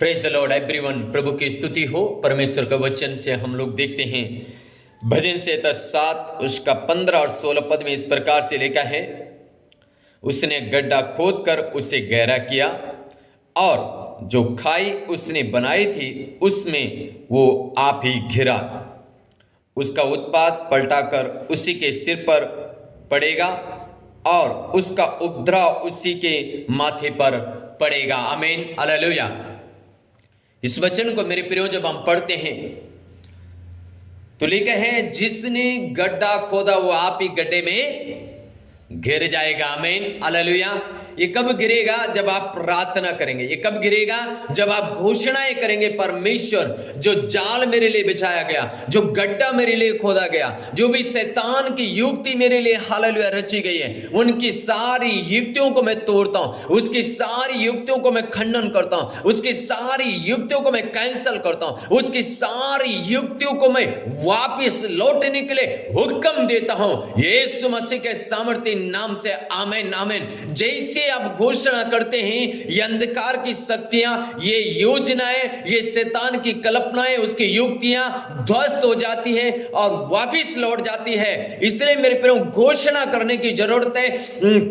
Praise the Lord everyone. प्रभु की स्तुति हो। परमेश्वर का वचन से हम लोग देखते हैं भजन संहिता 7 उसका 15 और 16 पद में इस प्रकार से लिखा है, उसने गड्ढा खोदकर उसे गहरा किया और जो खाई उसने बनाई थी उसमें वो आप ही घिरा। उसका उत्पात पलटाकर उसी के सिर पर पड़ेगा और उसका उपद्रव उसी के माथे पर पड़ेगा। आमीन, हालेलुया। इस वचन को मेरे प्रियो जब हम पढ़ते हैं तो लिखा है, जिसने गड्ढा खोदा वो आप ही गड्ढे में गिर जाएगा। आमीन, हालेलुया। ये कब गिरेगा? जब आप प्रार्थना करेंगे। ये कब गिरेगा? जब आप घोषणाएं करेंगे, परमेश्वर जो जाल मेरे लिए बिछाया गया, जो गड्ढा मेरे लिए खोदा गया, जो भी शैतान की युक्ति मेरे लिए हालेलुया रची गई है, उनकी सारी युक्तियों को मैं तोड़ता हूं, उसकी सारी युक्तियों को मैं खंडन करता हूं, उसकी सारी युक्तियों को मैं कैंसिल करता हूं, उसकी सारी युक्तियों को मैं वापस लौटने के लिए हुक्म देता हूं यीशु मसीह के सामर्थ्य नाम से। आमीन, आमीन। जैसे आप घोषणा करते हैं, ये अंधकार की शक्तियां, ये योजनाएं, ये शैतान की कल्पनाएं, उसकी युक्तियां ध्वस्त हो जाती है और वापस लौट जाती है। इसलिए मेरे प्रियो घोषणा करने की जरूरत है,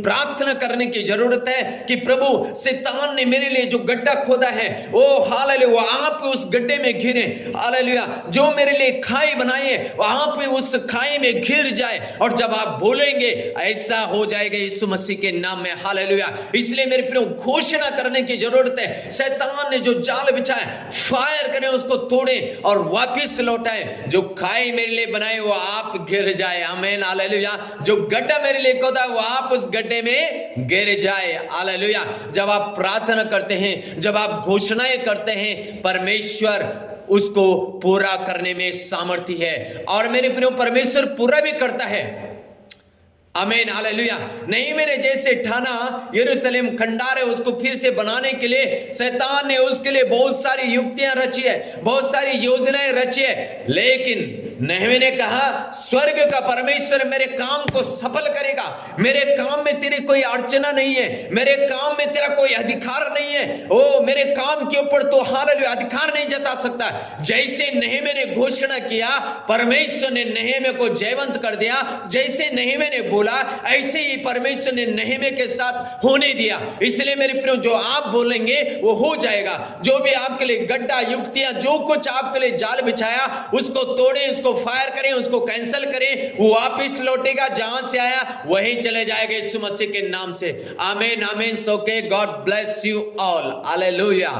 प्रार्थना करने की जरूरत है कि प्रभु शैतान ने मेरे लिए जो गड्ढा खोदा है ओ हालेलुया, आप उस गड्ढे में घिरे। हालेलुया। जो मेरे लिए खाई बनाई है आप उस खाई में घिर जाए। और जब आप बोलेंगे ऐसा हो जाएगा यीशु मसीह के नाम में। हालेलुया। इसलिए मेरे प्रियो घोषणा करने की जरूरत है। शैतान ने जो जाल बिछाया, फायर करें, उसको तोड़ें और वापस लौटाएं। जो खाई मेरे लिए बनाए वो आप गिर जाए। आमीन, हालेलुया। जो गड्ढा मेरे लिए खोदा वो आप उस गड्ढे में गिर जाए। हालेलुया। जब आप प्रार्थना करते हैं, जब आप घोषणाएं करते हैं, परमेश्वर उसको पूरा करने में सामर्थ्य है। और मेरे प्रियो परमेश्वर पूरा भी करता है। आमीन, हालेलुया। नहीं मैंने जैसे ठाना यरूशलेम खंडार है उसको फिर से बनाने के लिए शैतान ने उसके लिए बहुत सारी युक्तियां रची है, बहुत सारी योजनाएं रची है, लेकिन नहमी ने कहा स्वर्ग का परमेश्वर मेरे काम को सफल करेगा। मेरे काम में तेरी कोई अर्चना नहीं है, मेरे काम में तेरा कोई अधिकार नहीं है। ओ मेरे काम के ऊपर तो हालेलुया अधिकार नहीं जता सकता। जैसे नहमी ने घोषणा किया, परमेश्वर ने नहमी को जयवंत कर दिया। जैसे नहमी ने बोला ऐसे ही परमेश्वर ने नहमी के साथ होने दिया। इसलिए मेरे प्रियो जो आप बोलेंगे वो हो जाएगा। जो भी आपके लिए गड्ढा युक्तियां, जो कुछ आपके लिए जाल बिछाया, उसको तोड़ें, उसको फायर करें, उसको कैंसिल करें। वो वापस लौटेगा, जहां से आया वहीं चले जाएगा यीशु मसीह के नाम से। आमीन, आमीन। सो के God bless you all. Hallelujah.